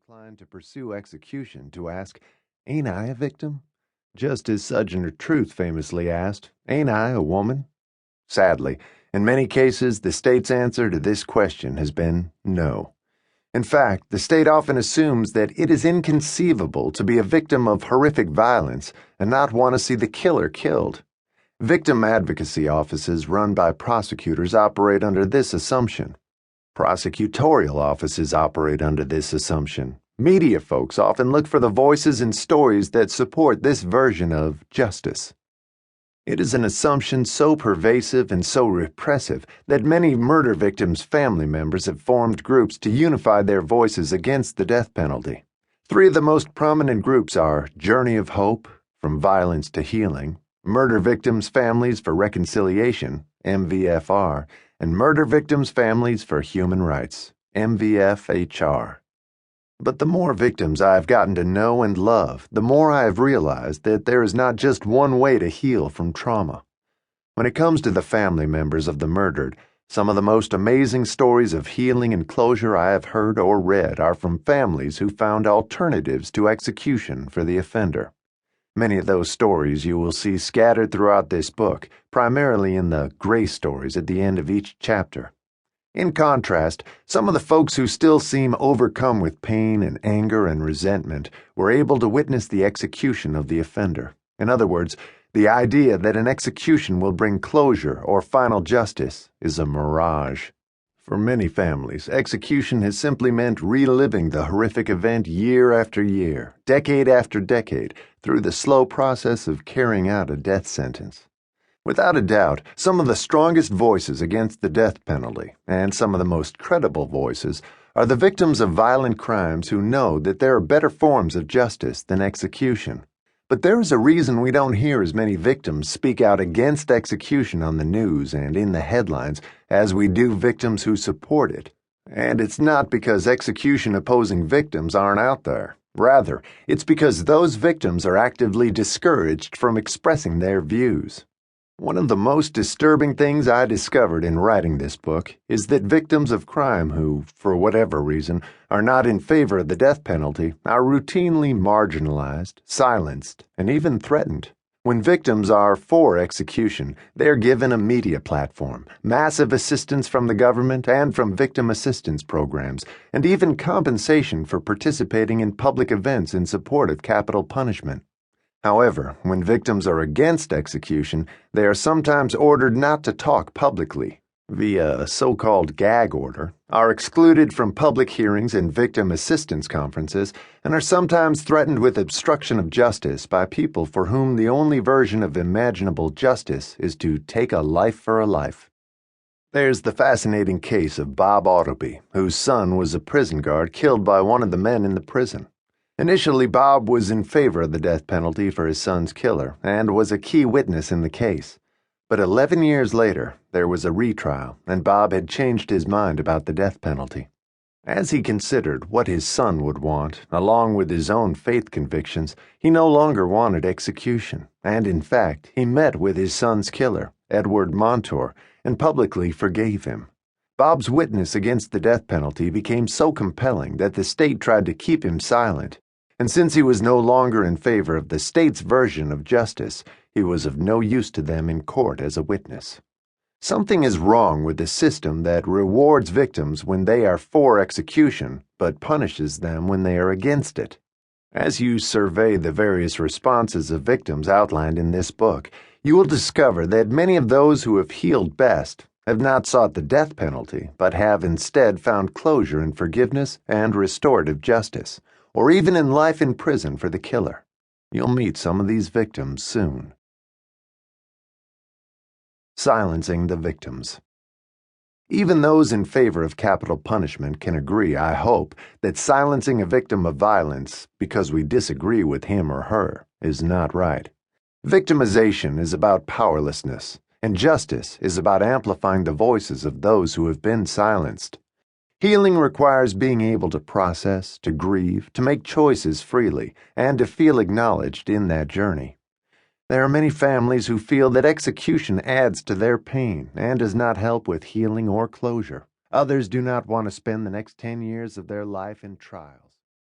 inclined to pursue execution to ask, "Ain't I a victim?" Just as Sojourner Truth famously asked, "Ain't I a woman?" Sadly, in many cases, the state's answer to this question has been no. In fact, the state often assumes that it is inconceivable to be a victim of horrific violence and not want to see the killer killed. Victim advocacy offices run by prosecutors operate under this assumption. Prosecutorial offices operate under this assumption. Media folks often look for the voices and stories that support this version of justice. It is an assumption so pervasive and so repressive that many murder victims' family members have formed groups to unify their voices against the death penalty. Three of the most prominent groups are Journey of Hope, From Violence to Healing, Murder Victims' Families for Reconciliation, MVFR, and Murder Victims' Families for Human Rights, MVFHR. But the more victims I have gotten to know and love, the more I have realized that there is not just one way to heal from trauma. When it comes to the family members of the murdered, some of the most amazing stories of healing and closure I have heard or read are from families who found alternatives to execution for the offender. Many of those stories you will see scattered throughout this book, primarily in the grace stories at the end of each chapter. In contrast, some of the folks who still seem overcome with pain and anger and resentment were able to witness the execution of the offender. In other words, the idea that an execution will bring closure or final justice is a mirage. For many families, execution has simply meant reliving the horrific event year after year, decade after decade, through the slow process of carrying out a death sentence. Without a doubt, some of the strongest voices against the death penalty, and some of the most credible voices, are the victims of violent crimes who know that there are better forms of justice than execution. But there is a reason we don't hear as many victims speak out against execution on the news and in the headlines as we do victims who support it. And it's not because execution-opposing victims aren't out there. Rather, it's because those victims are actively discouraged from expressing their views. One of the most disturbing things I discovered in writing this book is that victims of crime who, for whatever reason, are not in favor of the death penalty are routinely marginalized, silenced, and even threatened. When victims are for execution, they are given a media platform, massive assistance from the government and from victim assistance programs, and even compensation for participating in public events in support of capital punishment. However, when victims are against execution, they are sometimes ordered not to talk publicly, via a so-called gag order, are excluded from public hearings and victim assistance conferences, and are sometimes threatened with obstruction of justice by people for whom the only version of imaginable justice is to take a life for a life. There's the fascinating case of Bob Autoby, whose son was a prison guard killed by one of the men in the prison. Initially, Bob was in favor of the death penalty for his son's killer and was a key witness in the case. But 11 years later, there was a retrial, and Bob had changed his mind about the death penalty. As he considered what his son would want, along with his own faith convictions, he no longer wanted execution, and in fact, he met with his son's killer, Edward Montour, and publicly forgave him. Bob's witness against the death penalty became so compelling that the state tried to keep him silent. And since he was no longer in favor of the state's version of justice, he was of no use to them in court as a witness. Something is wrong with the system that rewards victims when they are for execution, but punishes them when they are against it. As you survey the various responses of victims outlined in this book, you will discover that many of those who have healed best have not sought the death penalty, but have instead found closure in forgiveness and restorative justice, or even in life in prison for the killer. You'll meet some of these victims soon. Silencing the victims. Even those in favor of capital punishment can agree, I hope, that silencing a victim of violence because we disagree with him or her is not right. Victimization is about powerlessness, and justice is about amplifying the voices of those who have been silenced. Healing requires being able to process, to grieve, to make choices freely, and to feel acknowledged in that journey. There are many families who feel that execution adds to their pain and does not help with healing or closure. Others do not want to spend the next 10 years of their life in trial.